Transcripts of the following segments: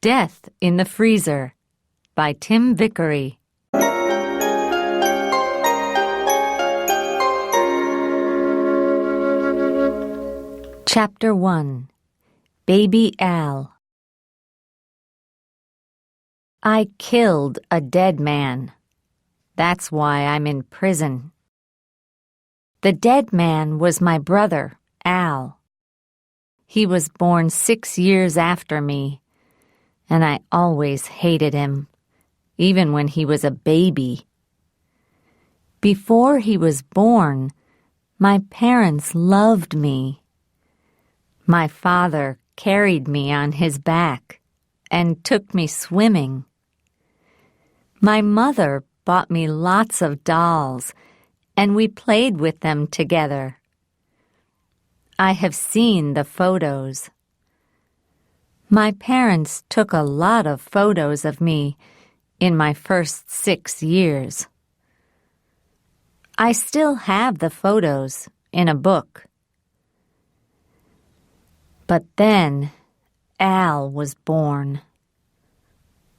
Death in the Freezer by Tim Vickery. Chapter 1. Baby Al. I killed a dead man. That's why I'm in prison. The dead man was my brother, Al. He was born 6 years after me, and I always hated him, even when he was a baby. Before he was born, my parents loved me. My father carried me on his back and took me swimming. My mother bought me lots of dolls, and we played with them together. I have seen the photos. My parents took a lot of photos of me in my first 6 years. I still have the photos in a book. But then Al was born.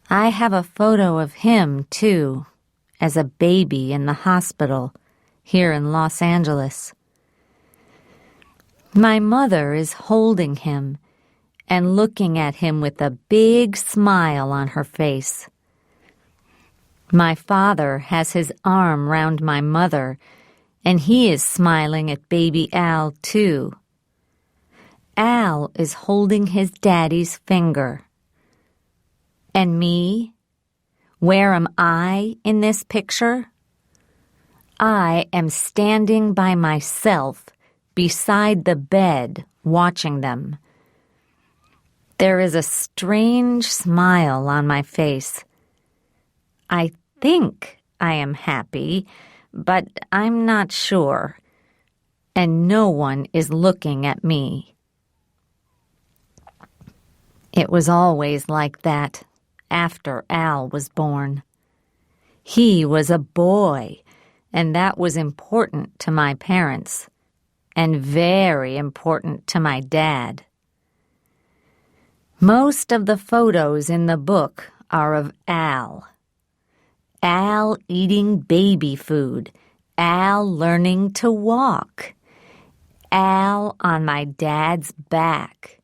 I have a photo of him, too, as a baby in the hospital here in Los Angeles. My mother is holding him and looking at him with a big smile on her face. My father has his arm round my mother, and he is smiling at baby Al, too. Al is holding his daddy's finger. And me? Where am I in this picture? I am standing by myself beside the bed, watching them. There is a strange smile on my face. I think I am happy, but I'm not sure, and no one is looking at me. It was always like that after Al was born. He was a boy, and that was important to my parents, and very important to my dad. Most of the photos in the book are of Al. Al eating baby food, Al learning to walk, Al on my dad's back,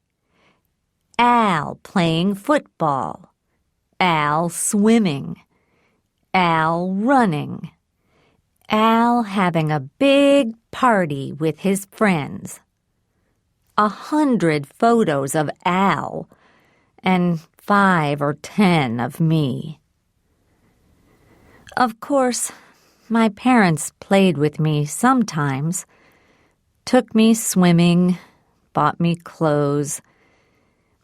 Al playing football, Al swimming, Al running, Al having a big party with his friends. 100 photos of Al, and 5 or 10 of me. Of course, my parents played with me sometimes, took me swimming, bought me clothes,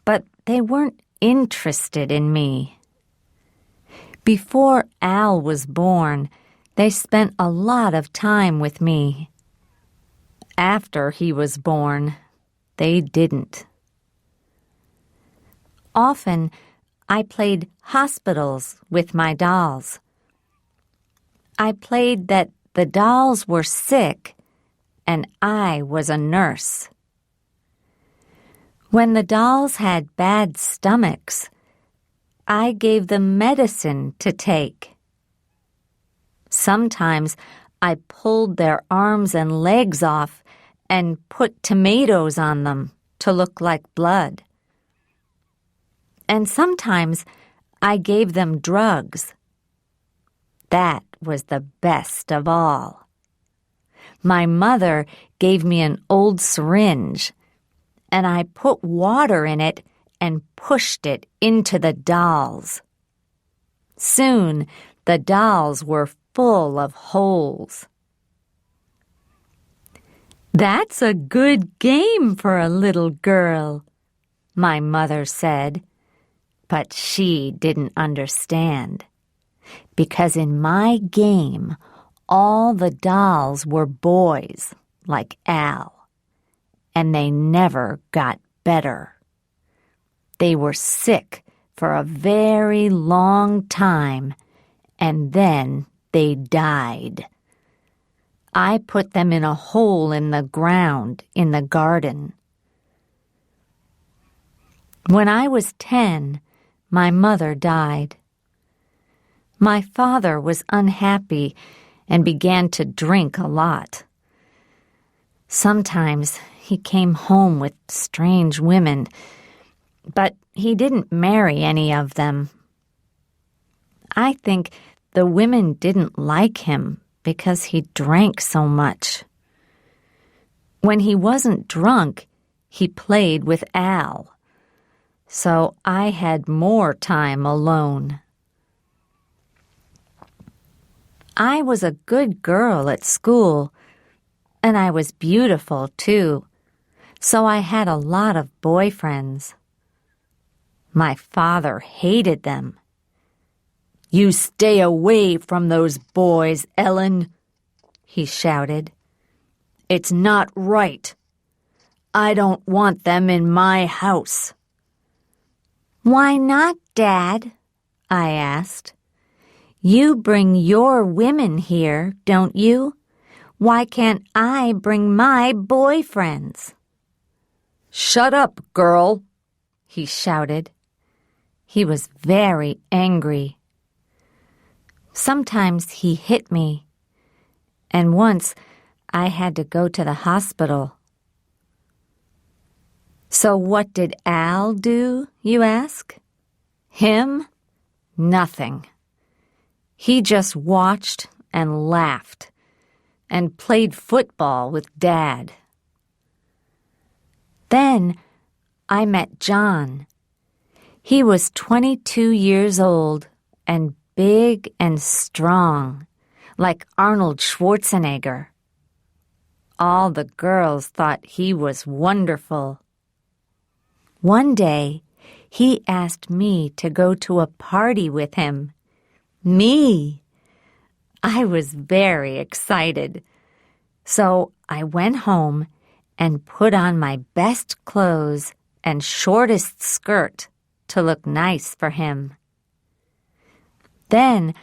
but they weren't interested in me. Before Al was born, they spent a lot of time with me. After he was born, they didn't. Often, I played hospitals with my dolls. I played that the dolls were sick and I was a nurse. When the dolls had bad stomachs, I gave them medicine to take. Sometimes I pulled their arms and legs off and put tomatoes on them to look like blood. And sometimes I gave them drugs. That was the best of all. My mother gave me an old syringe, and I put water in it and pushed it into the dolls. Soon, the dolls were full of holes. "That's a good game for a little girl," my mother said. But she didn't understand, because in my game, all the dolls were boys like Al, and they never got better. They were sick for a very long time, and then they died. I put them in a hole in the ground in the garden. When I was 10, my mother died. My father was unhappy and began to drink a lot. Sometimes he came home with strange women, but he didn't marry any of them. I think the women didn't like him because he drank so much. When he wasn't drunk, he played with Al, so I had more time alone. I was a good girl at school, and I was beautiful too, so I had a lot of boyfriends. My father hated them. "You stay away from those boys, Ellen," he shouted. "It's not right. I don't want them in my house." "Why not, Dad?" I asked. "You bring your women here, don't you? Why can't I bring my boyfriends?" "Shut up, girl," he shouted. He was very angry. Sometimes he hit me, and once I had to go to the hospital. So what did Al do, you ask? Him? Nothing. He just watched and laughed and played football with Dad. Then I met John. He was 22 years old and big and strong, like Arnold Schwarzenegger. All the girls thought he was wonderful. One day, he asked me to go to a party with him. Me! I was very excited. So I went home and put on my best clothes and shortest skirt to look nice for him. Then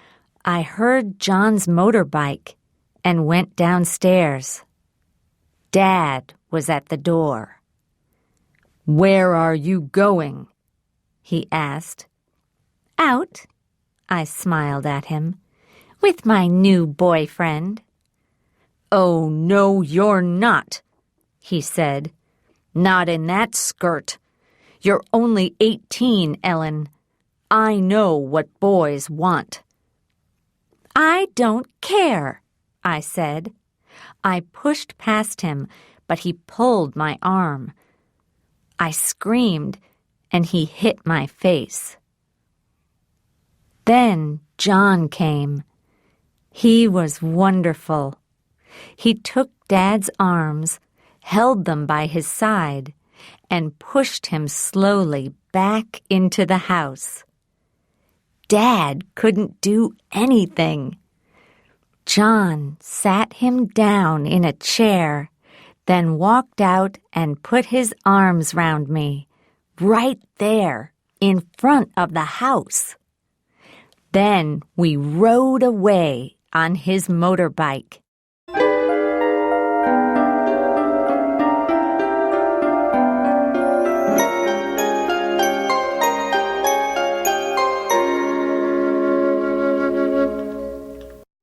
I heard John's motorbike and went downstairs. Dad was at the door. "Where are you going?" he asked. "Out," I smiled at him, "with my new boyfriend." "Oh, no, you're not," he said. "Not in that skirt. You're only 18, Ellen. I know what boys want." "I don't care," I said. I pushed past him, but he pulled my arm. I screamed, and he hit my face. Then John came. He was wonderful. He took Dad's arms, held them by his side, and pushed him slowly back into the house. Dad couldn't do anything. John sat him down in a chair, then walked out and put his arms round me, right there in front of the house. Then we rode away on his motorbike.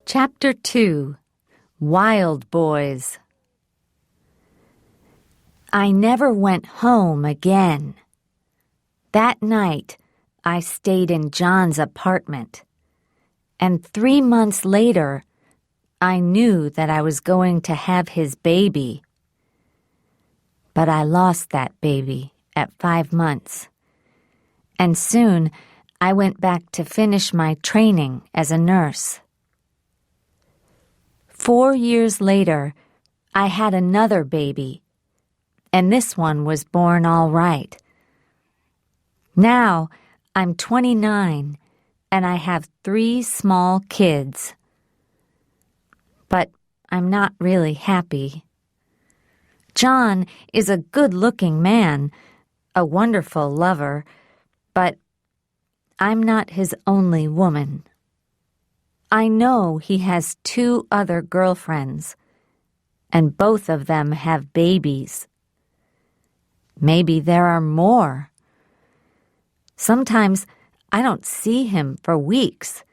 Chapter 2: Wild Boys. I never went home again. That night, I stayed in John's apartment, and 3 months later, I knew that I was going to have his baby. But I lost that baby at 5 months, and soon I went back to finish my training as a nurse. 4 years later, I had another baby, and this one was born all right. Now, I'm 29, and I have 3 small kids. But I'm not really happy. John is a good-looking man, a wonderful lover, but I'm not his only woman. I know he has 2 other girlfriends, and both of them have babies. Maybe there are more. Sometimes I don't see him for weeks.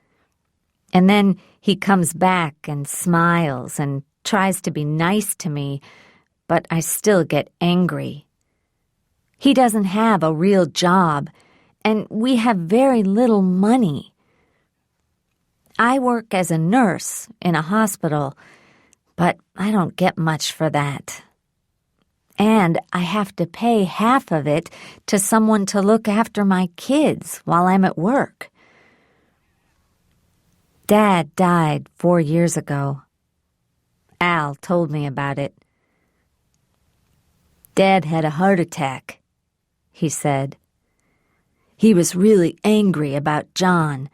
And then he comes back and smiles and tries to be nice to me, but I still get angry. He doesn't have a real job, and we have very little money. I work as a nurse in a hospital, but I don't get much for that. And I have to pay half of it to someone to look after my kids while I'm at work. Dad died 4 years ago. Al told me about it. Dad had a heart attack, he said. He was really angry about John,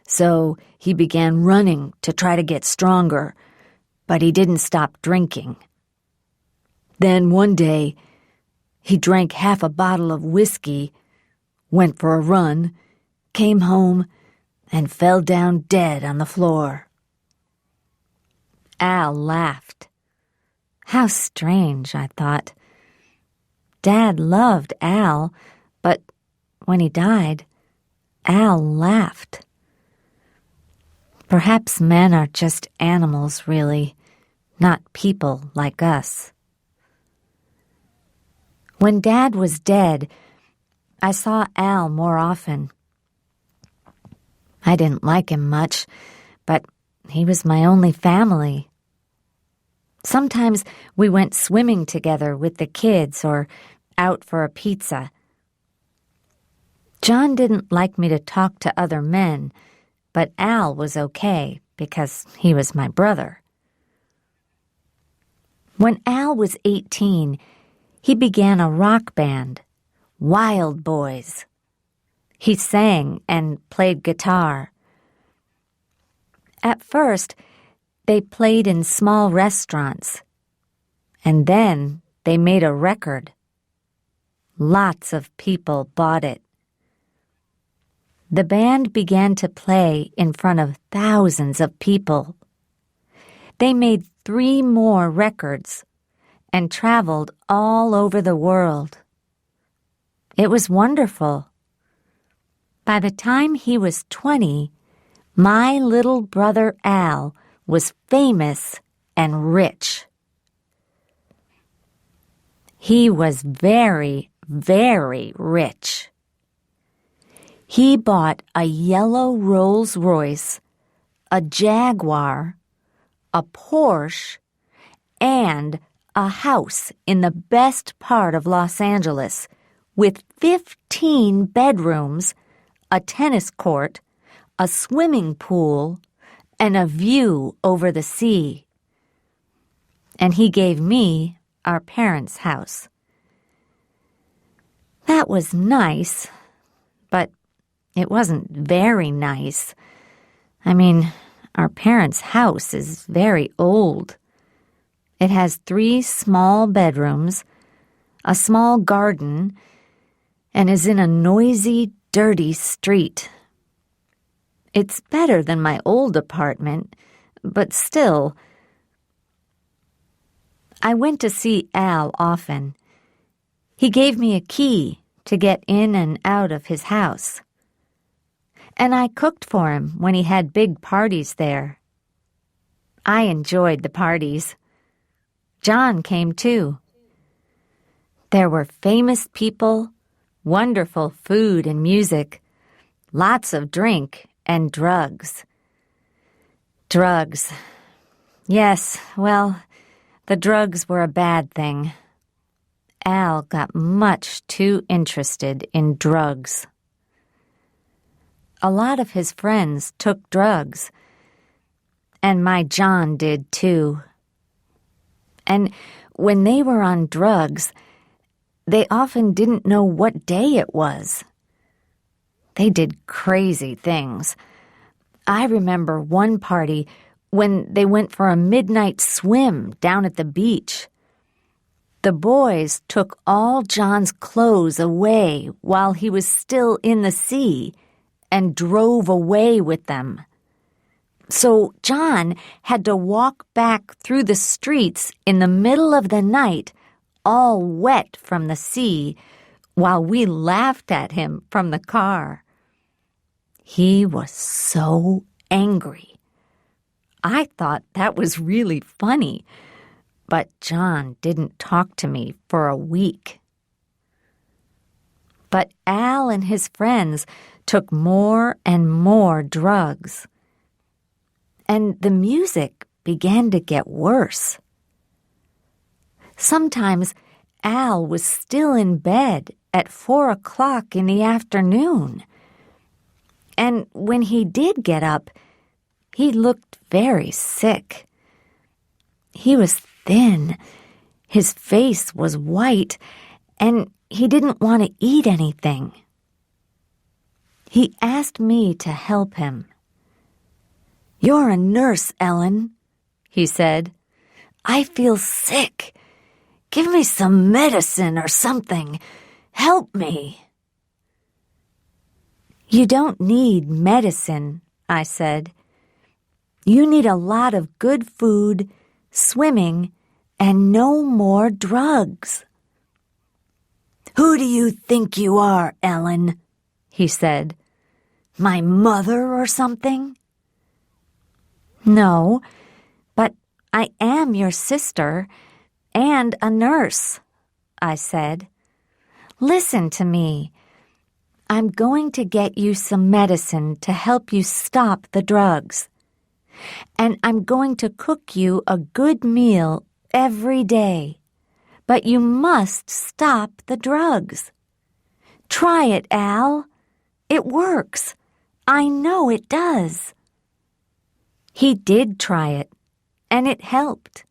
so he began running to try to get stronger, but he didn't stop drinking. Then one day, he drank half a bottle of whiskey, went for a run, came home, and fell down dead on the floor. Al laughed. How strange, I thought. Dad loved Al, but when he died, Al laughed. Perhaps men are just animals, really, not people like us. When Dad was dead, I saw Al more often. I didn't like him much, but he was my only family. Sometimes we went swimming together with the kids or out for a pizza. John didn't like me to talk to other men, but Al was okay because he was my brother. When Al was 18, he began a rock band, Wild Boys. He sang and played guitar. At first, they played in small restaurants, and then they made a record. Lots of people bought it. The band began to play in front of thousands of people. They made 3 more records and traveled all over the world. It was wonderful. By the time he was 20, my little brother Al was famous and rich. He was very, very rich. He bought a yellow Rolls-Royce, a Jaguar, a Porsche, and a house in the best part of Los Angeles with 15 bedrooms, a tennis court, a swimming pool, and a view over the sea. And he gave me our parents' house. That was nice, but it wasn't very nice. I mean, our parents' house is very old. It has 3 small bedrooms, a small garden, and is in a noisy, dirty street. It's better than my old apartment, but still. I went to see Al often. He gave me a key to get in and out of his house. And I cooked for him when he had big parties there. I enjoyed the parties. John came too. There were famous people, wonderful food and music, lots of drink and drugs. Drugs. Yes, well, the drugs were a bad thing. Al got much too interested in drugs. A lot of his friends took drugs, and my John did too. And when they were on drugs, they often didn't know what day it was. They did crazy things. I remember one party when they went for a midnight swim down at the beach. The boys took all John's clothes away while he was still in the sea and drove away with them. So John had to walk back through the streets in the middle of the night, all wet from the sea, while we laughed at him from the car. He was so angry. I thought that was really funny, but John didn't talk to me for a week. But Al and his friends took more and more drugs. And the music began to get worse. Sometimes Al was still in bed at 4 o'clock in the afternoon. And when he did get up, he looked very sick. He was thin, his face was white, and he didn't want to eat anything. He asked me to help him. "You're a nurse, Ellen," he said. "I feel sick. Give me some medicine or something. Help me." "You don't need medicine," I said. "You need a lot of good food, swimming, and no more drugs." "Who do you think you are, Ellen?" he said. "My mother or something?" "No, but I am your sister and a nurse," I said. "Listen to me. I'm going to get you some medicine to help you stop the drugs. And I'm going to cook you a good meal every day. But you must stop the drugs. Try it, Al. It works. I know it does." He did try it, and it helped.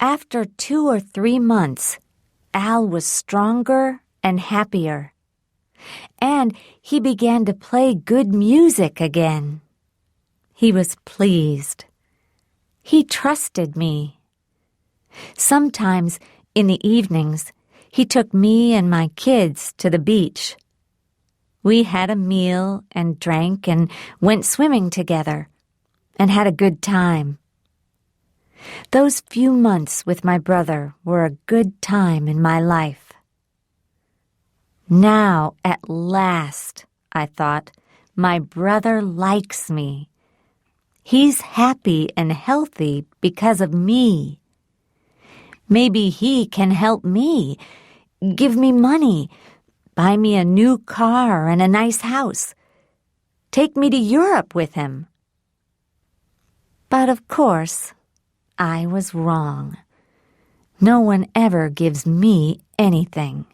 After 2 or 3 months, Al was stronger and happier. And he began to play good music again. He was pleased. He trusted me. Sometimes in the evenings, he took me and my kids to the beach. We had a meal and drank and went swimming together and had a good time. Those few months with my brother were a good time in my life. Now, at last, I thought, my brother likes me. He's happy and healthy because of me. Maybe he can help me, give me money, buy me a new car and a nice house, take me to Europe with him. But of course, I was wrong. No one ever gives me anything.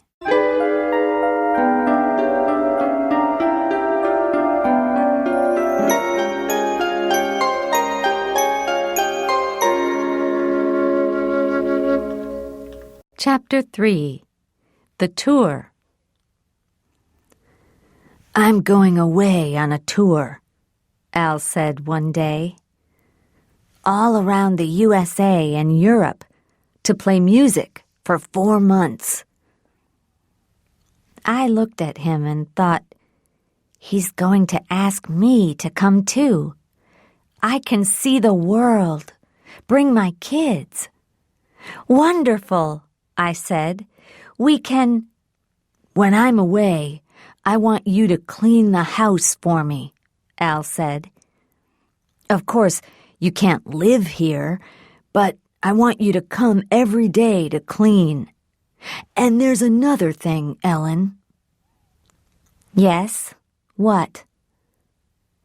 Chapter 3. The Tour. "I'm going away on a tour," Al said one day. "All around the USA and Europe to play music for 4 months. I looked at him and thought, he's going to ask me to come too. I can see the world, bring my kids. Wonderful, I said. We can... When I'm away, I want you to clean the house for me, Al said. Of course, you can't live here, but I want you to come every day to clean. And there's another thing, Ellen. Yes? What?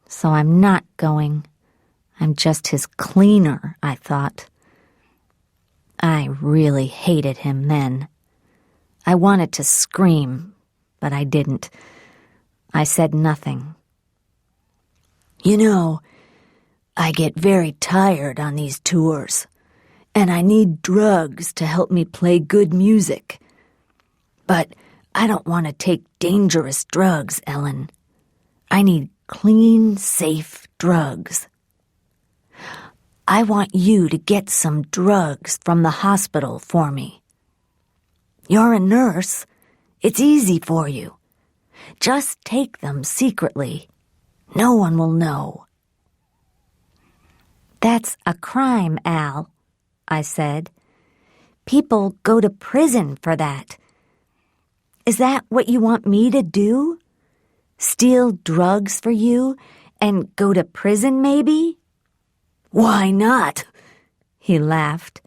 So I'm not going. I'm just his cleaner, I thought. I really hated him then. I wanted to scream, but I didn't. I said nothing. You know, I get very tired on these tours, and I need drugs to help me play good music. But I don't want to take dangerous drugs, Ellen. I need clean, safe drugs. I want you to get some drugs from the hospital for me. You're a nurse. It's easy for you. Just take them secretly. No one will know. That's a crime, Al, I said. People go to prison for that. Is that what you want me to do? Steal drugs for you and go to prison, maybe?" "Why not?" he laughed.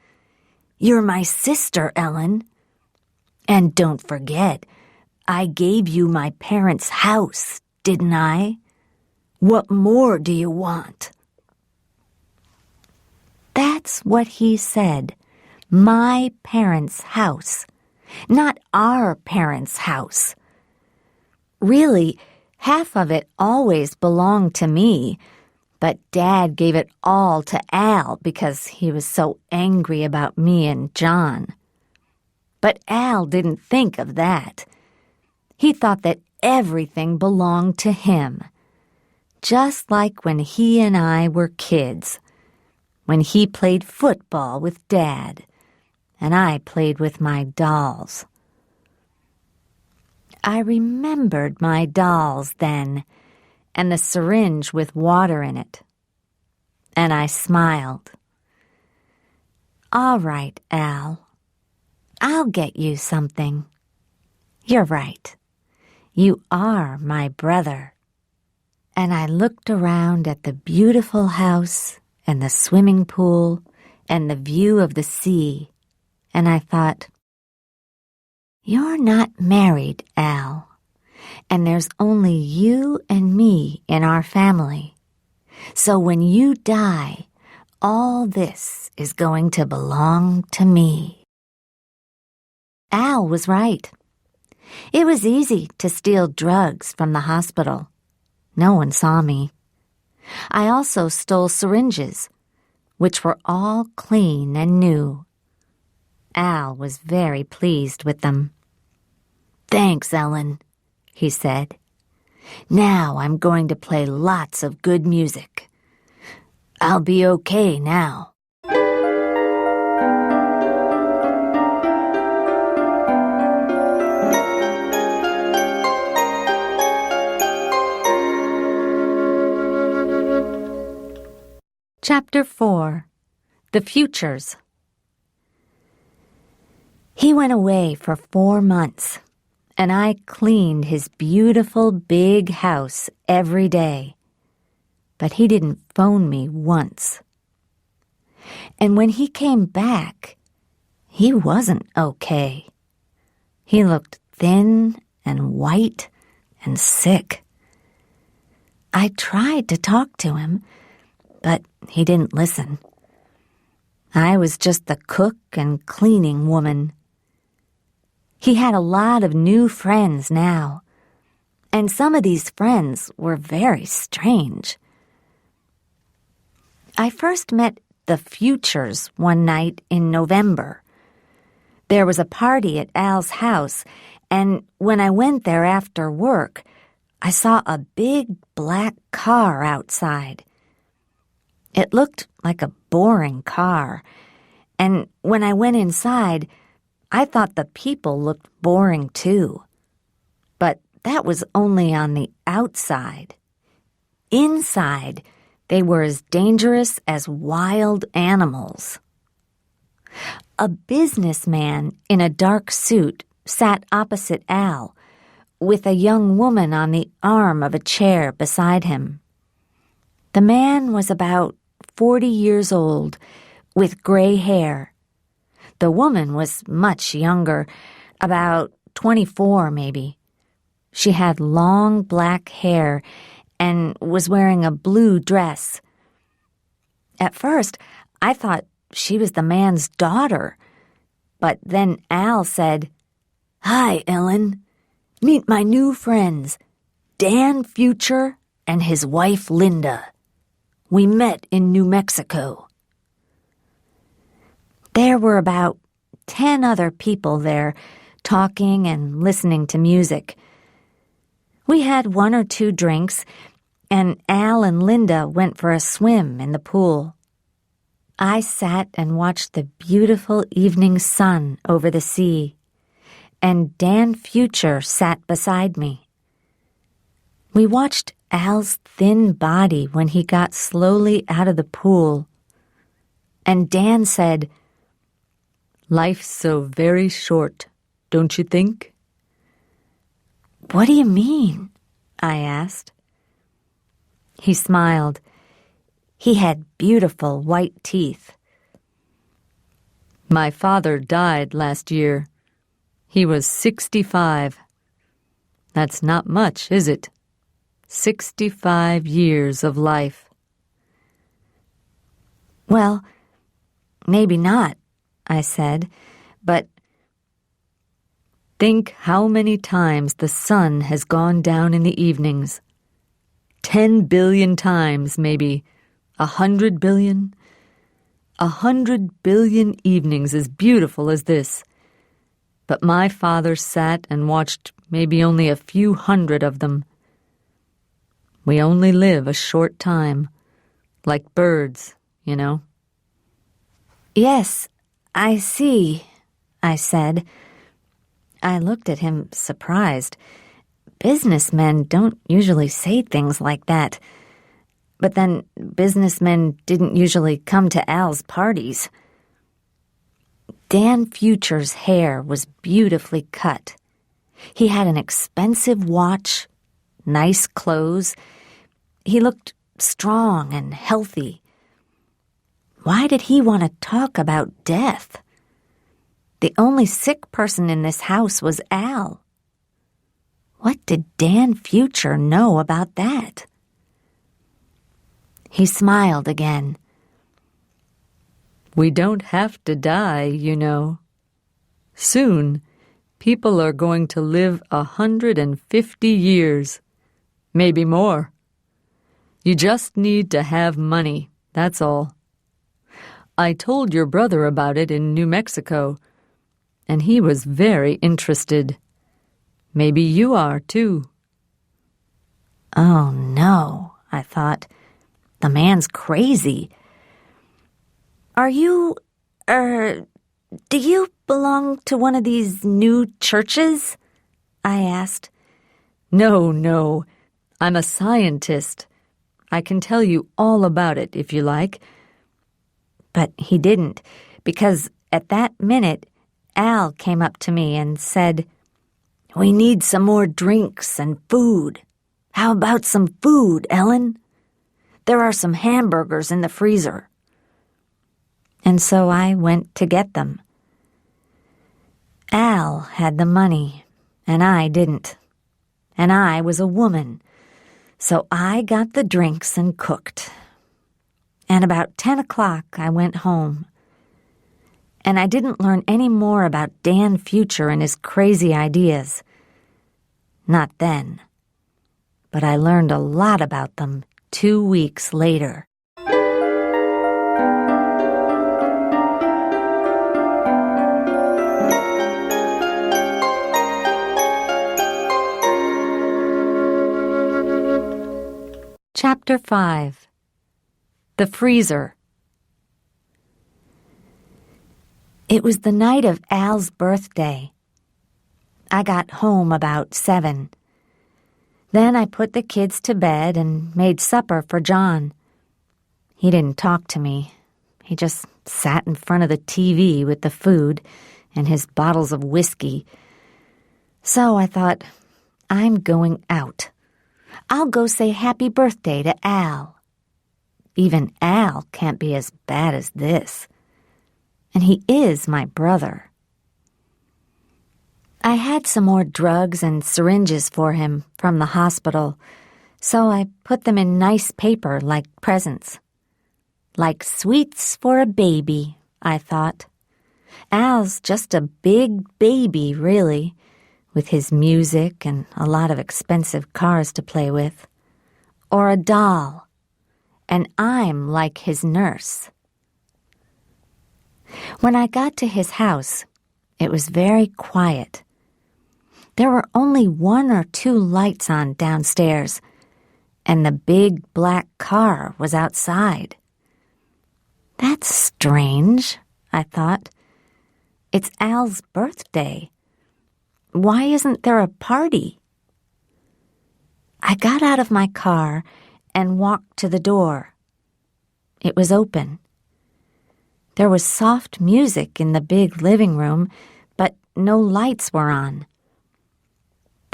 "You're my sister, Ellen. And don't forget, I gave you my parents' house, didn't I? What more do you want?" That's what he said. My parents' house, not our parents' house. Really, half of it always belonged to me, but Dad gave it all to Al because he was so angry about me and John. But Al didn't think of that. He thought that everything belonged to him, just like when he and I were kids, when he played football with Dad, and I played with my dolls. I remembered my dolls then, and the syringe with water in it. And I smiled. "All right, Al. I'll get you something. You're right. You are my brother." And I looked around at the beautiful house and the swimming pool and the view of the sea, and I thought, "You're not married, Al, and there's only you and me in our family. So when you die, all this is going to belong to me." Al was right. It was easy to steal drugs from the hospital. No one saw me. I also stole syringes, which were all clean and new. Al was very pleased with them. "Thanks, Ellen," he said. "Now I'm going to play lots of good music. I'll be okay now." Chapter 4. The Futures. He went away for 4 months, and I cleaned his beautiful big house every day. But he didn't phone me once. And when he came back, he wasn't okay. He looked thin and white and sick. I tried to talk to him, but he didn't listen. I was just the cook and cleaning woman. He had a lot of new friends now, and some of these friends were very strange. I first met the Futures one night in November. There was a party at Al's house, and when I went there after work, I saw a big black car outside. It looked like a boring car, and when I went inside, I thought the people looked boring too. But that was only on the outside. Inside, they were as dangerous as wild animals. A businessman in a dark suit sat opposite Al, with a young woman on the arm of a chair beside him. The man was about 40 years old, with gray hair. The woman was much younger, about 24 maybe. She had long black hair and was wearing a blue dress. At first, I thought she was the man's daughter, but then Al said, "Hi, Ellen. Meet my new friends, Dan Future and his wife Linda. We met in New Mexico." There were about 10 other people there, talking and listening to music. We had 1 or 2 drinks, and Al and Linda went for a swim in the pool. I sat and watched the beautiful evening sun over the sea, and Dan Future sat beside me. We watched Al's thin body when he got slowly out of the pool, and Dan said, "Life's so very short, don't you think?" "What do you mean?" I asked. He smiled. He had beautiful white teeth. My father died last year. He was 65. That's not much, is it? 65 years of life. Well, maybe not, I said, but think how many times the sun has gone down in the evenings. 10 billion times, maybe. 100 billion? 100 billion evenings as beautiful as this. But my father sat and watched maybe only a few hundred of them. We only live a short time, like birds, you know. Yes, I see, I said. I looked at him surprised. Businessmen don't usually say things like that. But then businessmen didn't usually come to Al's parties. Dan Future's hair was beautifully cut. He had an expensive watch, nice clothes. He looked strong and healthy. Why did he want to talk about death? The only sick person in this house was Al. What did Dan Future know about that? He smiled again. We don't have to die, you know. Soon, people are going to live 150 years, maybe more. You just need to have money, that's all. I told your brother about it in New Mexico, and he was very interested. Maybe you are, too. Oh, no, I thought. The man's crazy. Are you, do you belong to one of these new churches? I asked. No, I'm a scientist. I can tell you all about it if you like. But he didn't, because at that minute, Al came up to me and said, We need some more drinks and food. How about some food, Ellen? There are some hamburgers in the freezer. And so I went to get them. Al had the money, and I didn't. And I was a woman, so I got the drinks and cooked. And about 10 o'clock I went home. And I didn't learn any more about Dan Future and his crazy ideas. Not then. But I learned a lot about them 2 weeks later. Chapter 5. The Freezer. It was the night of Al's birthday. I got home about 7. Then I put the kids to bed and made supper for John. He didn't talk to me. He just sat in front of the TV with the food and his bottles of whiskey. So I thought, I'm going out. I'll go say happy birthday to Al. Even Al can't be as bad as this. And he is my brother. I had some more drugs and syringes for him from the hospital, so I put them in nice paper like presents. Like sweets for a baby, I thought. Al's just a big baby, really, with his music and a lot of expensive cars to play with. Or a doll. And I'm like his nurse. When I got to his house, it was very quiet. There were only 1 or 2 lights on downstairs, and the big black car was outside. That's strange, I thought. It's Al's birthday. Why isn't there a party? I got out of my car and walked to the door. It was open. There was soft music in the big living room, but no lights were on.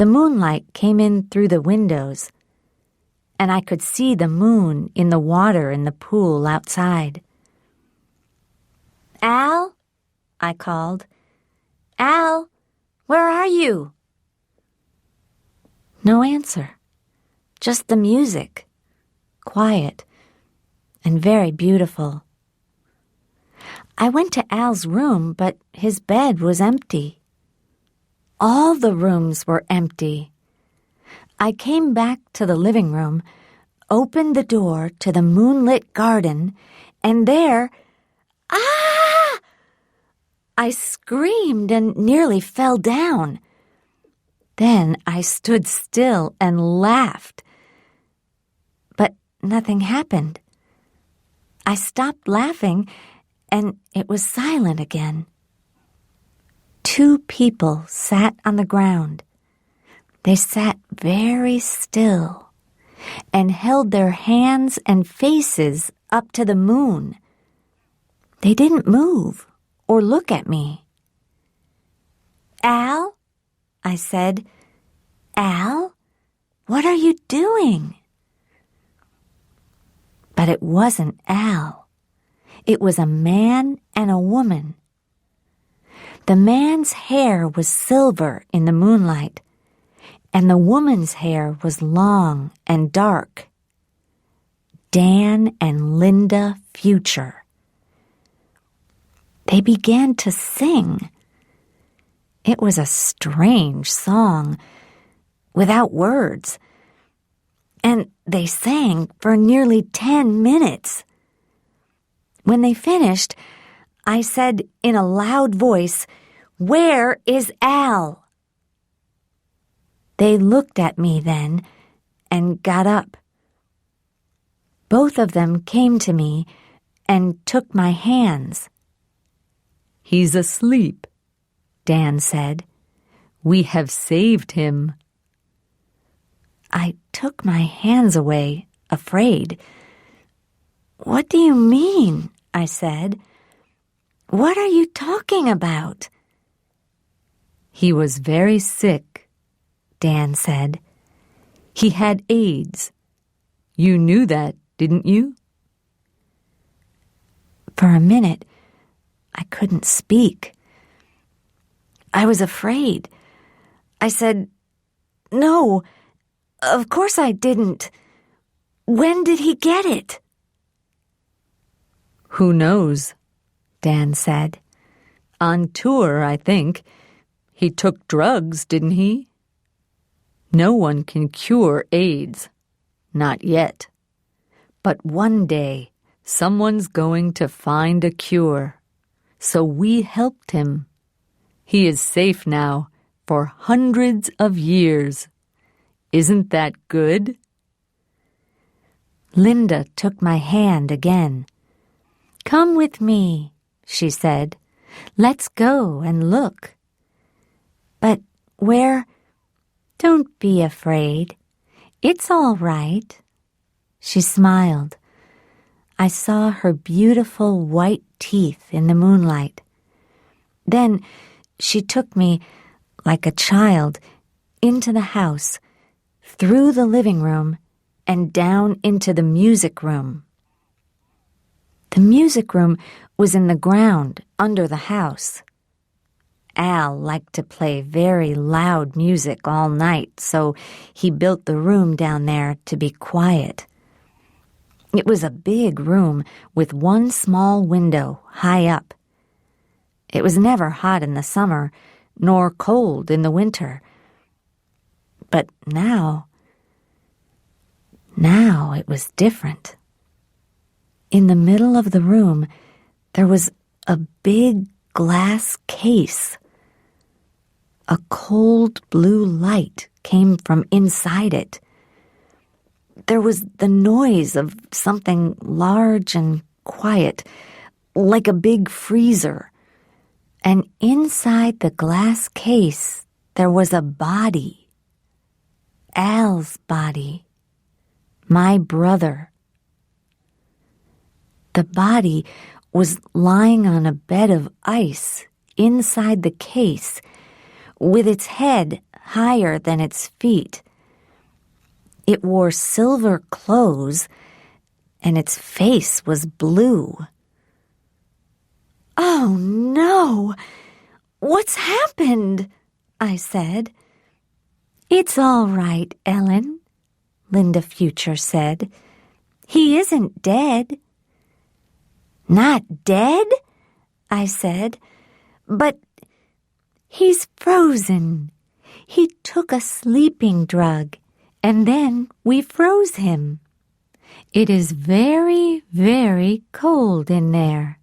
The moonlight came in through the windows, and I could see the moon in the water in the pool outside. "Al?" I called. "Al, where are you?" No answer, just the music, quiet and very beautiful. I went to Al's room, but his bed was empty. All the rooms were empty. I came back to the living room, opened the door to the moonlit garden, and there, ah! I screamed and nearly fell down. Then I stood still and laughed. But nothing happened. I stopped laughing, and it was silent again. 2 people sat on the ground. They sat very still and held their hands and faces up to the moon. They didn't move or look at me. "Al?" I said. "Al, what are you doing?" But it wasn't Al. It was a man and a woman. The man's hair was silver in the moonlight, and the woman's hair was long and dark. Dan and Linda Future. They began to sing. It was a strange song, without words, and they sang for nearly 10 minutes. When they finished, I said in a loud voice, "Where is Al?" They looked at me then and got up. Both of them came to me and took my hands. "He's asleep," Dan said. "We have saved him." I took my hands away, afraid. "What do you mean?" I said. "What are you talking about?" "He was very sick," Dan said. "He had AIDS. You knew that, didn't you?" For a minute, I couldn't speak. I was afraid. I said, "No, of course I didn't. When did he get it?" "Who knows?" Dan said. "On tour, I think. He took drugs, didn't he? No one can cure AIDS. Not yet. But one day, someone's going to find a cure. So we helped him. He is safe now for hundreds of years. Isn't that good?" Linda took my hand again. "Come with me," she said. "Let's go and look." "But where—" "Don't be afraid. It's all right." She smiled. I saw her beautiful white teeth in the moonlight. Then she took me, like a child, into the house, through the living room, and down into the music room. The music room was in the ground under the house. Al liked to play very loud music all night, so he built the room down there to be quiet. It was a big room with one small window high up. It was never hot in the summer, nor cold in the winter. But now it was different. In the middle of the room, there was a big glass case. A cold blue light came from inside it. There was the noise of something large and quiet, like a big freezer. And inside the glass case, there was a body. Al's body. My brother. The body was lying on a bed of ice inside the case, with its head higher than its feet. It wore silver clothes, and its face was blue. "Oh, no! What's happened?" I said. "It's all right, Ellen," Linda Future said. "He isn't dead." "Not dead?" I said. "But he's frozen. He took a sleeping drug, and then we froze him. It is very, very cold in there.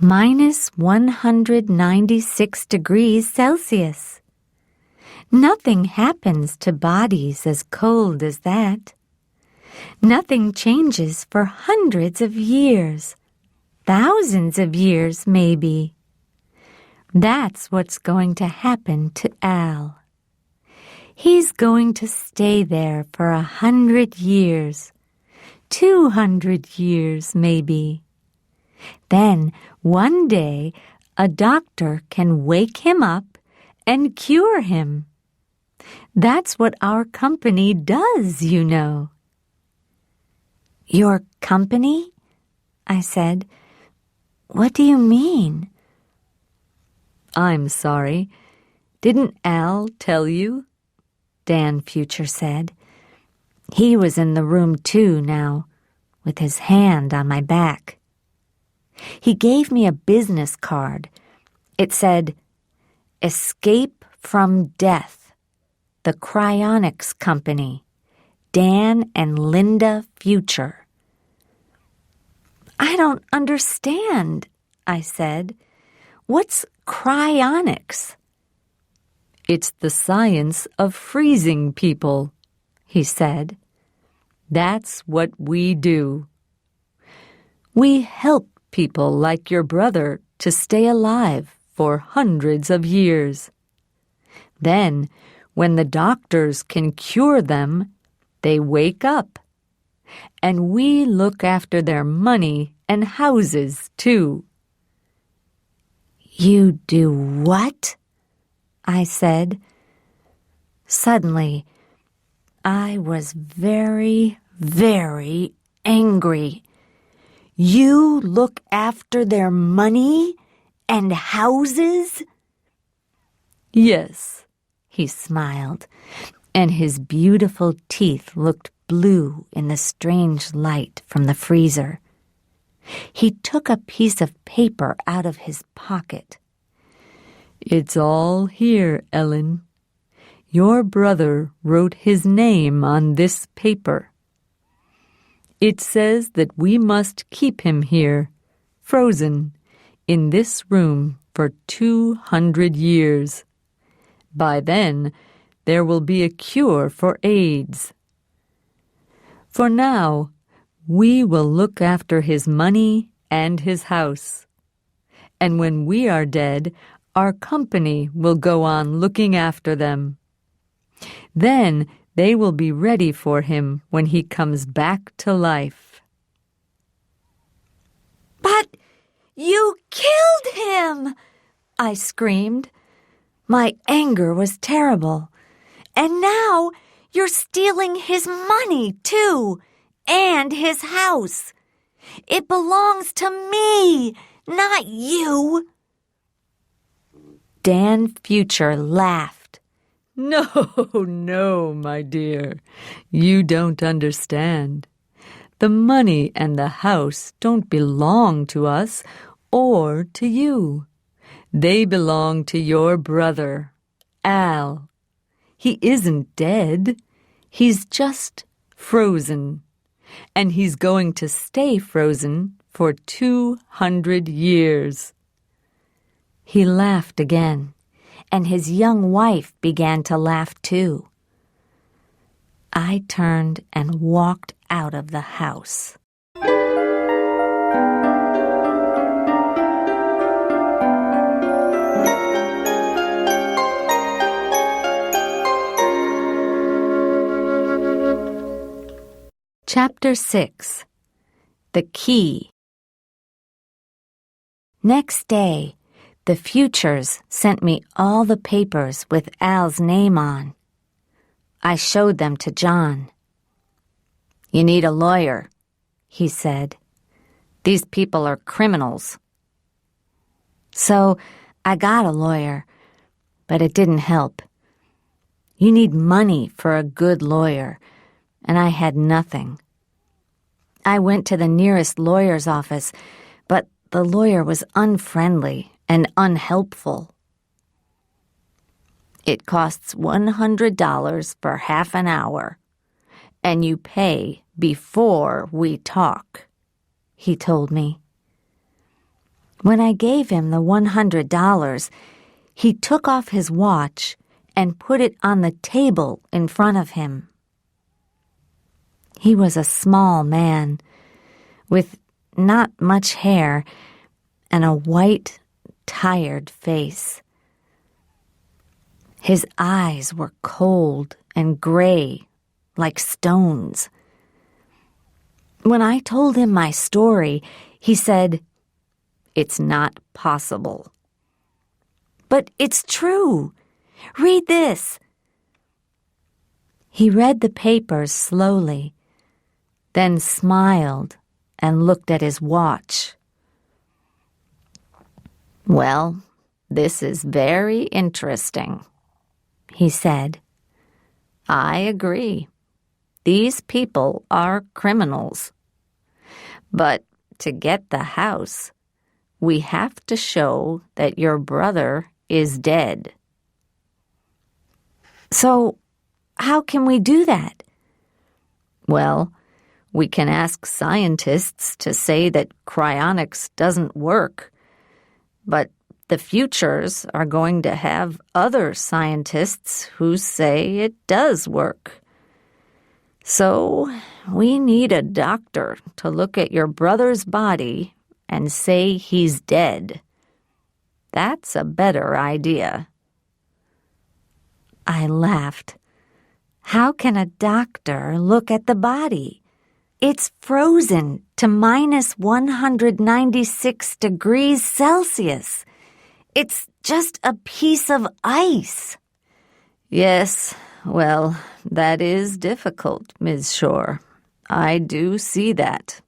-196 degrees Celsius. Nothing happens to bodies as cold as that. Nothing changes for hundreds of years, thousands of years maybe. That's what's going to happen to Al. He's going to stay there for 100 years, 200 years maybe. Then one day a doctor can wake him up and cure him. That's what our company does, you know." "Your company?" I said. "What do you mean?" "I'm sorry. Didn't Al tell you?" Dan Future said. He was in the room too now, with his hand on my back. He gave me a business card. It said, "Escape from Death, the Cryonics Company, Dan and Linda Future." "I don't understand," I said. "What's cryonics?" "It's the science of freezing people," he said. "That's what we do. We help people like your brother to stay alive for hundreds of years. Then, when the doctors can cure them, they wake up. And we look after their money and houses, too." "You do what?" I said. Suddenly, I was very, very angry. "You look after their money and houses?" "Yes," he smiled, and his beautiful teeth looked blue in the strange light from the freezer. He took a piece of paper out of his pocket. "It's all here, Ellen. Your brother wrote his name on this paper. It says that we must keep him here, frozen, in this room for 200 years. By then, there will be a cure for AIDS. For now, we will look after his money and his house. And when we are dead, our company will go on looking after them. Then they will be ready for him when he comes back to life." "But you killed him!" I screamed. My anger was terrible. "And now you're stealing his money, too, and his house. It belongs to me, not you." Dan Future laughed. "No, no, my dear. You don't understand. The money and the house don't belong to us or to you. They belong to your brother, Al. He isn't dead. He's just frozen. And he's going to stay frozen for 200 years. He laughed again, and his young wife began to laugh too. I turned and walked out of the house. Chapter 6. The Key. Next day, The Futures sent me all the papers with Al's name on. I showed them to John. "You need a lawyer," he said. "These people are criminals." So I got a lawyer, but it didn't help. You need money for a good lawyer, and I had nothing. I went to the nearest lawyer's office, but the lawyer was unfriendly and unhelpful. "It costs $100 for half an hour, and you pay before we talk," he told me. When I gave him the $100, he took off his watch and put it on the table in front of him. He was a small man with not much hair and a white, tired face. His eyes were cold and gray, like stones. When I told him my story, he said, "It's not possible." "But it's true. Read this." He read the papers slowly, then smiled and looked at his watch. "Well, this is very interesting," he said. "I agree. These people are criminals. But to get the house, we have to show that your brother is dead." "So how can we do that?" "Well, we can ask scientists to say that cryonics doesn't work. But the Futures are going to have other scientists who say it does work. So we need a doctor to look at your brother's body and say he's dead. That's a better idea." I laughed. How can a doctor look at the body? It's frozen to minus 196 degrees Celsius. It's just a piece of ice. "Yes, well, that is difficult, Ms. Shore. I do see that."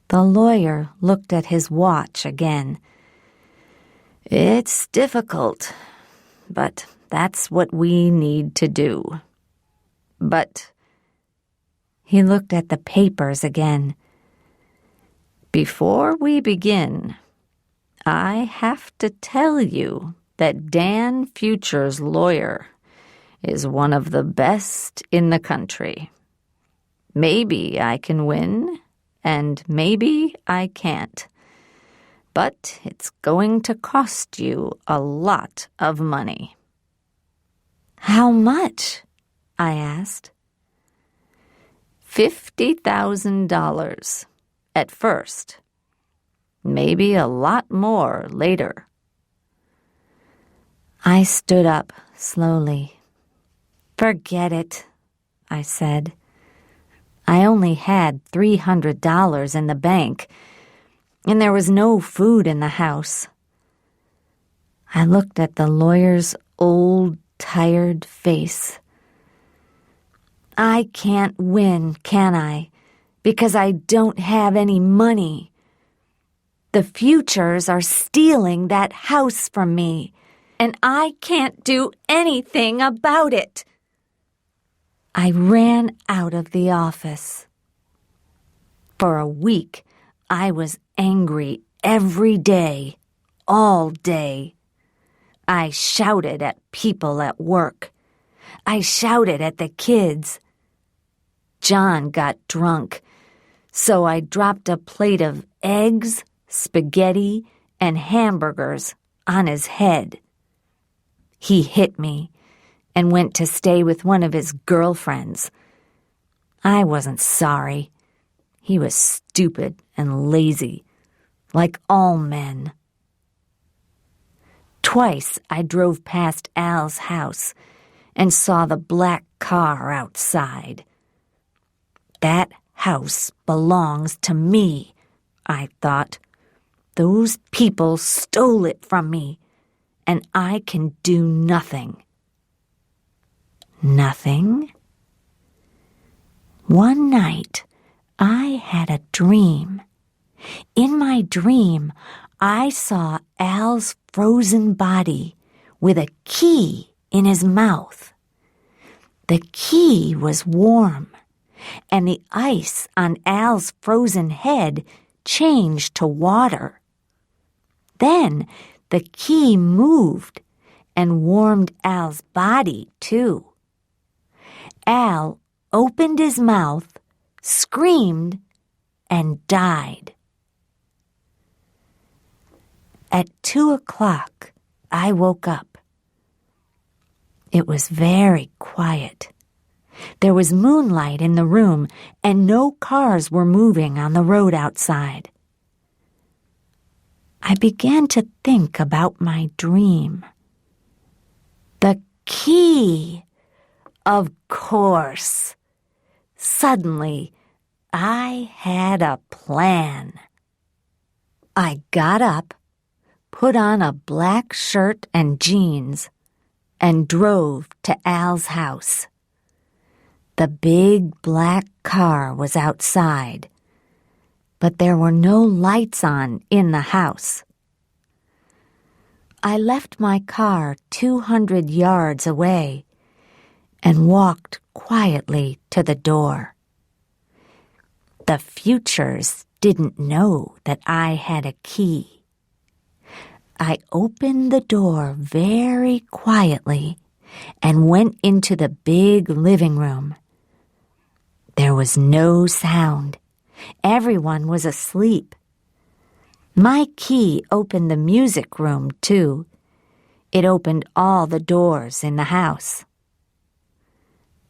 The lawyer looked at his watch again. "It's difficult, but that's what we need to do. But," he looked at the papers again, "before we begin, I have to tell you that Dan Future's lawyer is one of the best in the country. Maybe I can win, and maybe I can't. But it's going to cost you a lot of money." "How much?" I asked. $50,000 at first. Maybe a lot more later." I stood up slowly. "Forget it," I said. I only had $300 in the bank, and there was no food in the house. I looked at the lawyer's old, tired face. "I can't win, can I? Because I don't have any money. The Futures are stealing that house from me, and I can't do anything about it." I ran out of the office. For a week, I was angry every day, all day. I shouted at people at work. I shouted at the kids. John got drunk, so I dropped a plate of eggs, spaghetti, and hamburgers on his head. He hit me and went to stay with one of his girlfriends. I wasn't sorry. He was stupid and lazy, like all men. Twice I drove past Al's house and saw the black car outside. That house belongs to me, I thought. Those people stole it from me, and I can do nothing." "Nothing?" "One night, I had a dream. In my dream, I saw Al's frozen body with a key in his mouth. The key was warm, and the ice on Al's frozen head changed to water. Then the key moved and warmed Al's body, too. Al opened his mouth, screamed, and died. At 2:00, I woke up. It was very quiet. There was moonlight in the room, and no cars were moving on the road outside. I began to think about my dream. The key! Of course! Suddenly, I had a plan. I got up, put on a black shirt and jeans, and drove to Al's house. The big black car was outside, but there were no lights on in the house. I left my car 200 yards away and walked quietly to the door. The Futures didn't know that I had a key. I opened the door very quietly and went into the big living room. There was no sound. Everyone was asleep. My key opened the music room, too. It opened all the doors in the house.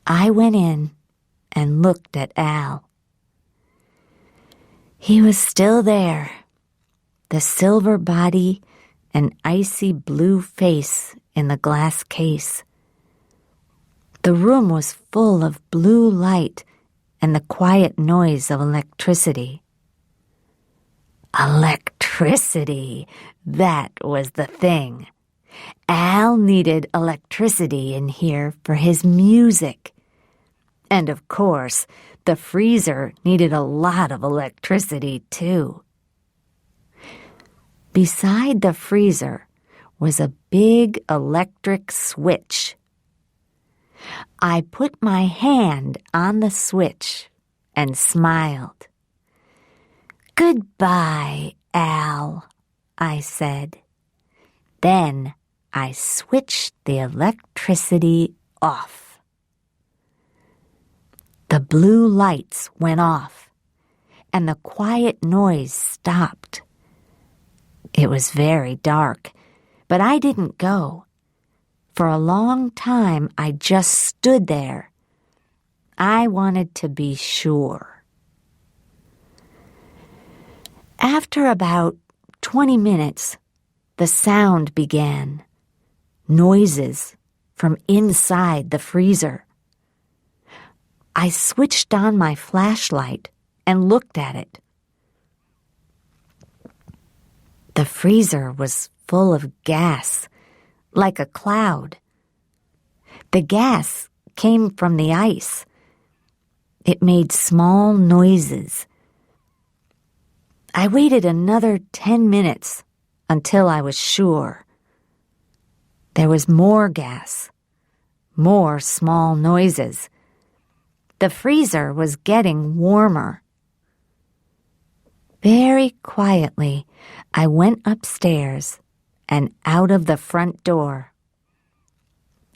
I went in and looked at Al. He was still there, the silver body and icy blue face in the glass case. The room was full of blue light and the quiet noise of electricity. Electricity! That was the thing. Al needed electricity in here for his music. And of course, the freezer needed a lot of electricity, too. Beside the freezer was a big electric switch. I put my hand on the switch and smiled. "Goodbye, Al," I said. Then I switched the electricity off. The blue lights went off, and the quiet noise stopped. It was very dark, but I didn't go. For a long time, I just stood there. I wanted to be sure. After about 20 minutes, the sound began. Noises from inside the freezer. I switched on my flashlight and looked at it. The freezer was full of gas, like a cloud. The gas came from the ice. It made small noises. I waited another 10 minutes until I was sure. There was more gas, more small noises. The freezer was getting warmer. Very quietly, I went upstairs and out of the front door.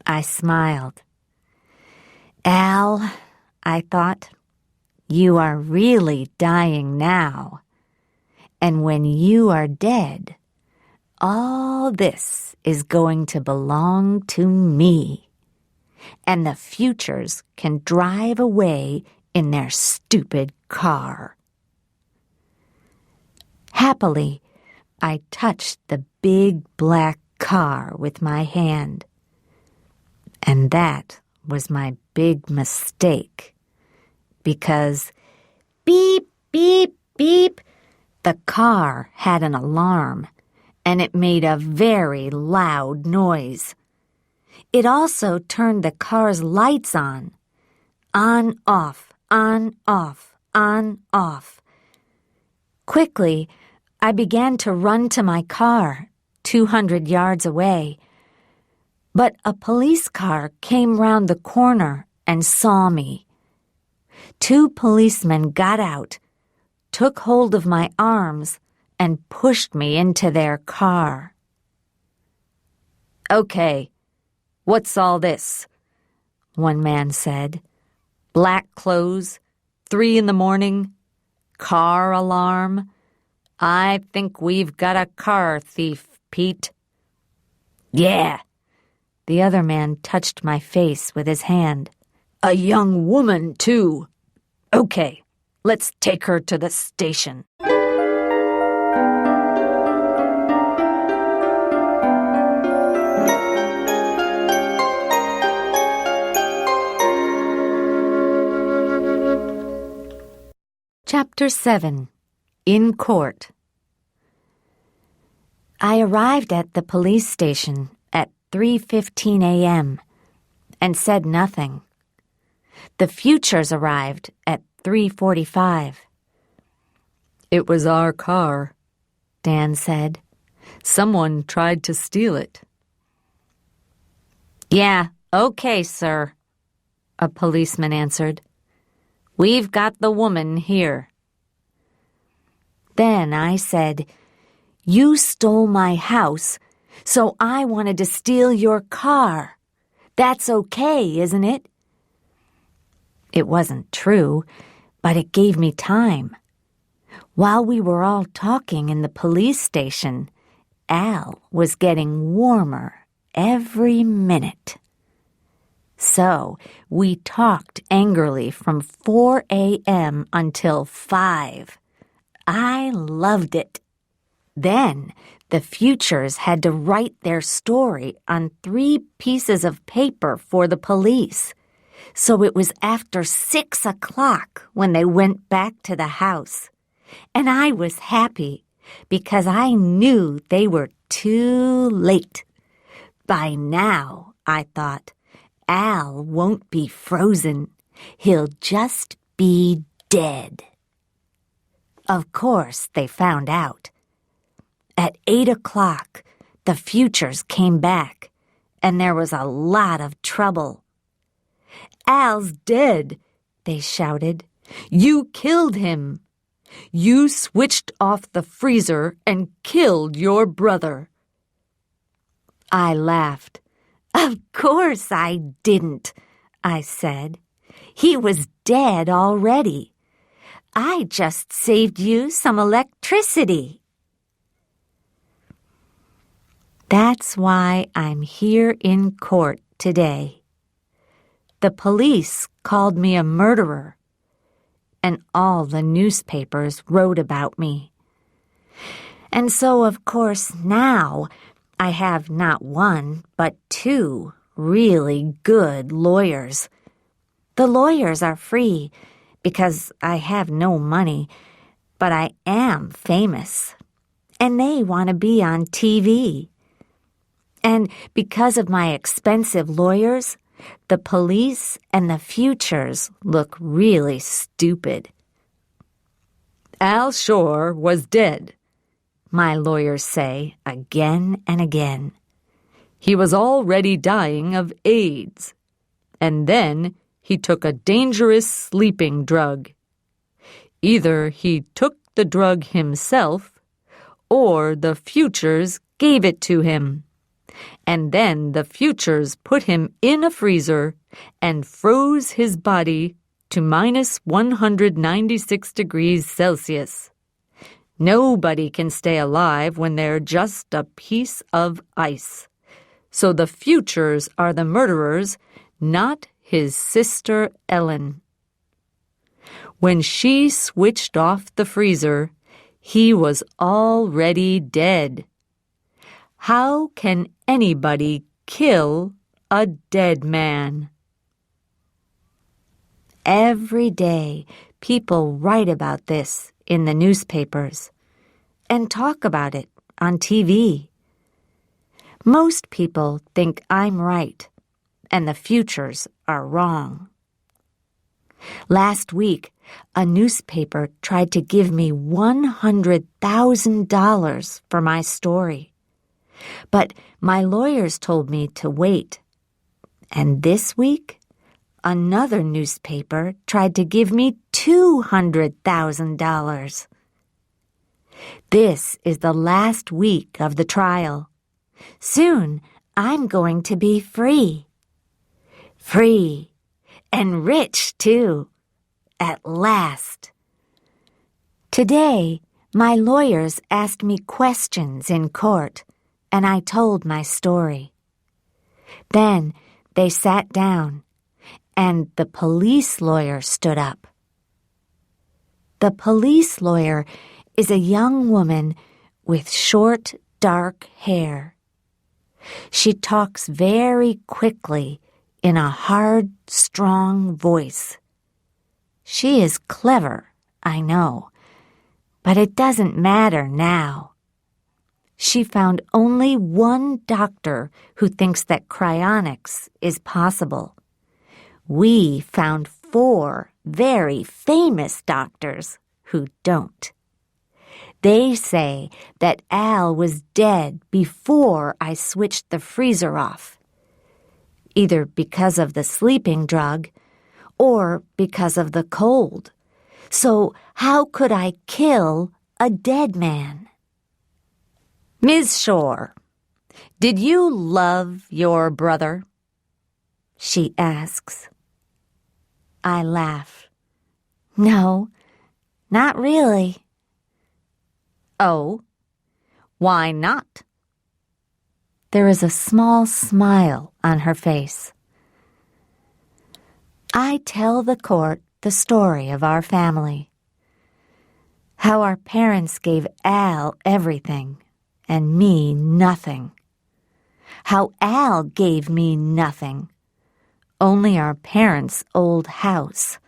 I smiled. "Al," I thought, "you are really dying now. And when you are dead, all this is going to belong to me. And the Futures can drive away in their stupid car." Happily, I touched the big black car with my hand. And that was my big mistake, because beep, beep, beep, The car had an alarm, and it made a very loud noise. It also turned the car's lights on. On, off, on, off, on, off. Quickly, I began to run to my car, 200 yards away. But a police car came round the corner and saw me. 2 policemen got out, took hold of my arms, and pushed me into their car. "Okay, what's all this?" one man said. "Black clothes, 3 in the morning, car alarm. I think we've got a car thief, Pete." "Yeah." The other man touched my face with his hand. "A young woman, too. Okay, let's take her to the station." Chapter 7. In Court. I arrived at the police station at 3:15 a.m. and said nothing. The Futures arrived at 3:45. "It was our car," Dan said. "Someone tried to steal it." "Yeah, okay, sir," a policeman answered. "We've got the woman here." Then I said, "You stole my house, so I wanted to steal your car. That's okay, isn't it?" It wasn't true, but it gave me time. While we were all talking in the police station, Al was getting warmer every minute. So we talked angrily from 4 a.m. until 5. I loved it. Then the Futures had to write their story on 3 pieces of paper for the police. So it was after 6 o'clock when they went back to the house. And I was happy because I knew they were too late. By now, I thought, Al won't be frozen. He'll just be dead. Of course, they found out. At 8 o'clock, the Futures came back, and there was a lot of trouble. "Al's dead," they shouted. "You killed him. You switched off the freezer and killed your brother." I laughed. "Of course I didn't," I said. "He was dead already. I just saved you some electricity." That's why I'm here in court today. The police called me a murderer, and all the newspapers wrote about me. And so, of course, now I have not 1, but 2 really good lawyers. The lawyers are free because I have no money, but I am famous, and they want to be on TV. And because of my expensive lawyers, the police and the Futures look really stupid. "Al Shore was dead," my lawyers say again and again. "He was already dying of AIDS. And then he took a dangerous sleeping drug. Either he took the drug himself, or the Futures gave it to him. And then the Futures put him in a freezer and froze his body to minus 196 degrees Celsius. Nobody can stay alive when they're just a piece of ice. So the Futures are the murderers, not his sister Ellen. When she switched off the freezer, he was already dead. How can anybody kill a dead man?" Every day, people write about this in the newspapers. and talk about it on TV. Most people think I'm right and the futures are wrong. Last week, a newspaper tried to give me $100,000 for my story. But my lawyers told me to wait. And this week, another newspaper tried to give me $200,000. This is the last week of the trial. Soon, I'm going to be free. Free. And rich, too. At last. Today, my lawyers asked me questions in court, and I told my story. Then they sat down, and the police lawyer stood up. The police lawyer is a young woman with short, dark hair. She talks very quickly in a hard, strong voice. She is clever, I know, but it doesn't matter now. She found only one doctor who thinks that cryonics is possible. We found 4 very famous doctors who don't. They say that Al was dead before I switched the freezer off, either because of the sleeping drug or because of the cold. So how could I kill a dead man? Ms. Shore, did you love your brother? She asks. I laugh. No, not really. Oh, why not? There is a small smile on her face. I tell the court the story of our family. How our parents gave Al everything and me nothing. How Al gave me nothing, only our parents' old house.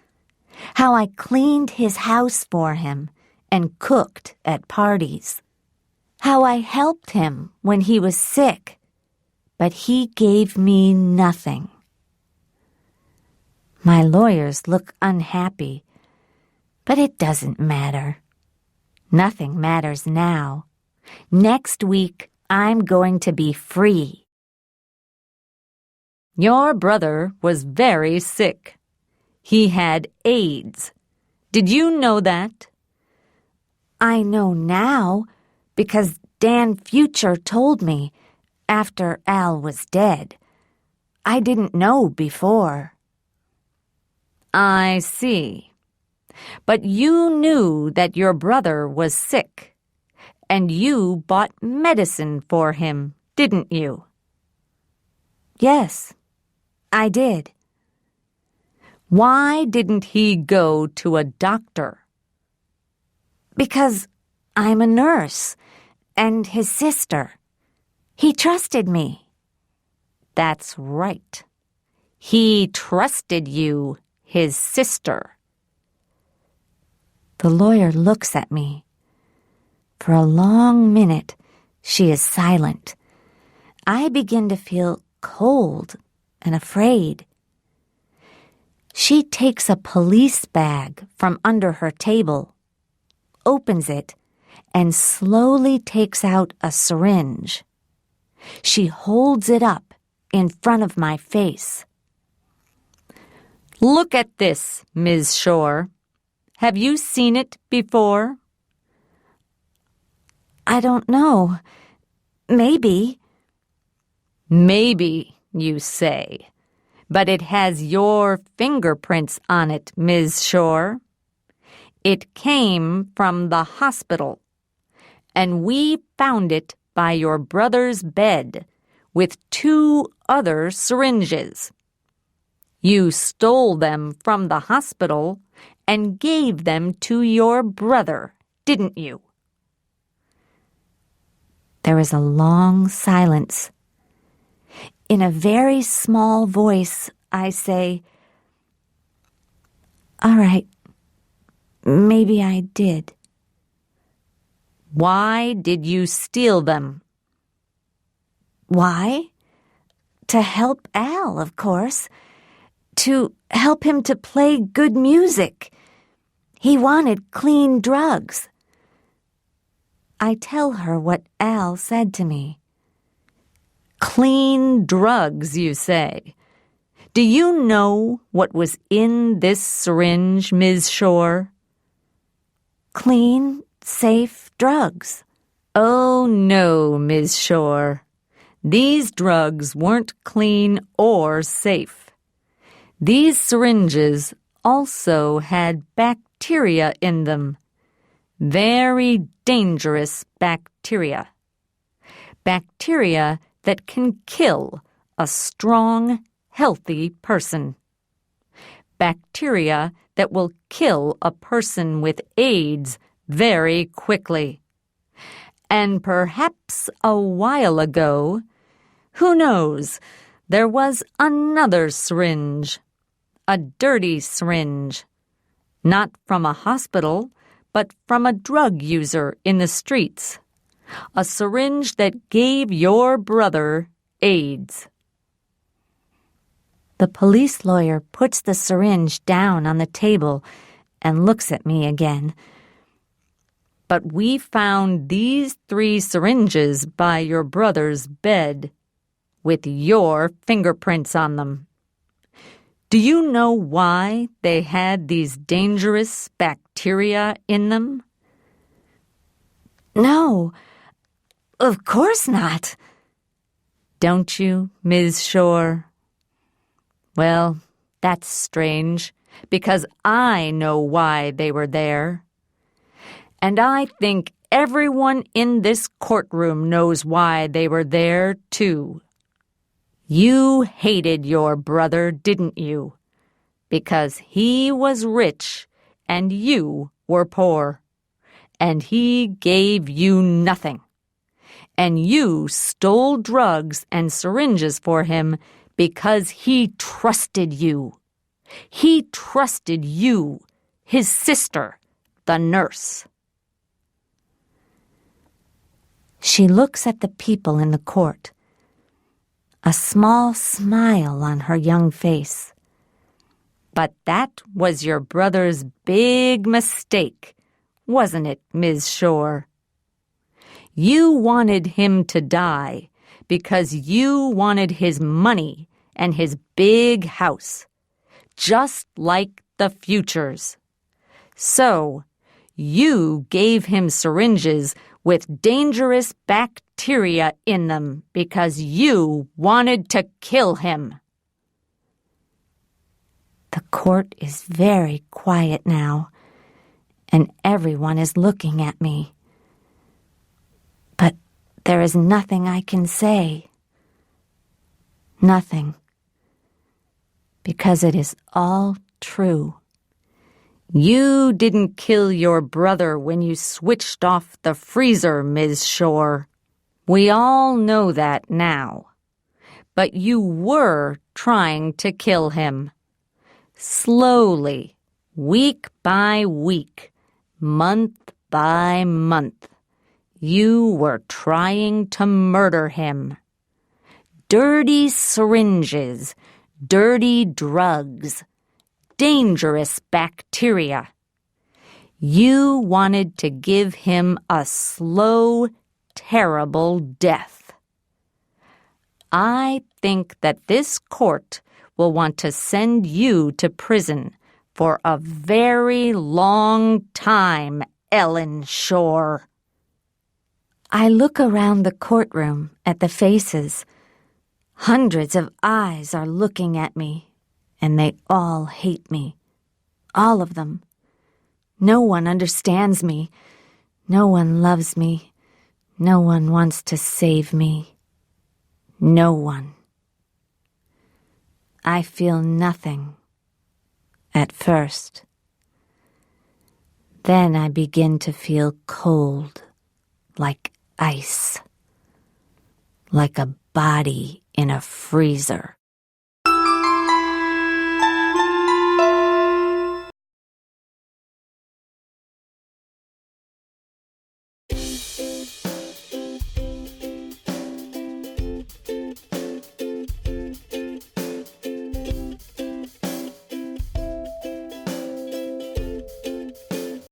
How I cleaned his house for him and cooked at parties. How I helped him when he was sick, but he gave me nothing. My lawyers look unhappy, but it doesn't matter. Nothing matters now. Next week, I'm going to be free. Your brother was very sick. He had AIDS. Did you know that? I know now because Dan Future told me after Al was dead. I didn't know before. I see. But you knew that your brother was sick, and you bought medicine for him, didn't you? Yes, I did. Why didn't he go to a doctor? Because I'm a nurse and his sister. He trusted me. That's right. He trusted you, his sister. The lawyer looks at me. For a long minute, she is silent. I begin to feel cold and afraid. She takes a police bag from under her table, opens it, and slowly takes out a syringe. She holds it up in front of my face. Look at this, Ms. Shore. Have you seen it before? I don't know. Maybe. Maybe, you say. But it has your fingerprints on it, Ms. Shore. It came from the hospital, and we found it by your brother's bed with 2 other syringes. You stole them from the hospital and gave them to your brother, didn't you? There is a long silence. In a very small voice, I say, "All right, maybe I did." Why did you steal them? Why? To help Al, of course. To help him to play good music. He wanted clean drugs. I tell her what Al said to me. Clean drugs, you say. Do you know what was in this syringe, Ms. Shore? Clean, safe drugs. Oh, no, Ms. Shore. These drugs weren't clean or safe. These syringes also had bacteria in them. Very dangerous bacteria. Bacteria that can kill a strong, healthy person. Bacteria that will kill a person with AIDS very quickly. And perhaps a while ago, who knows, there was another syringe. A dirty syringe. Not from a hospital, but from a drug user in the streets. A syringe that gave your brother AIDS. The police lawyer puts the syringe down on the table and looks at me again. But we found these 3 syringes by your brother's bed, with your fingerprints on them. Do you know why they had these dangerous bacteria in them? No, of course not. Don't you, Ms. Shore? Well, that's strange, because I know why they were there. And I think everyone in this courtroom knows why they were there, too. You hated your brother, didn't you? Because he was rich and you were poor. And he gave you nothing. And you stole drugs and syringes for him because he trusted you. He trusted you, his sister, the nurse. She looks at the people in the court. A small smile on her young face. But that was your brother's big mistake, wasn't it, Ms. Shore? You wanted him to die because you wanted his money and his big house, just like the Futures. So, you gave him syringes with dangerous bacteria in them because you wanted to kill him. The court is very quiet now, and everyone is looking at me. But there is nothing I can say. Nothing. Because it is all true. You didn't kill your brother when you switched off the freezer, Ms. Shore. We all know that now. But you were trying to kill him. Slowly, week by week, month by month, you were trying to murder him. Dirty syringes, dirty drugs, dangerous bacteria. You wanted to give him a slow, terrible death. I think that this court will want to send you to prison for a very long time, Ellen Shore. I look around the courtroom at the faces. Hundreds of eyes are looking at me, and they all hate me. All of them. No one understands me. No one loves me. No one wants to save me. No one. I feel nothing at first. Then I begin to feel cold, like ice, like a body in a freezer.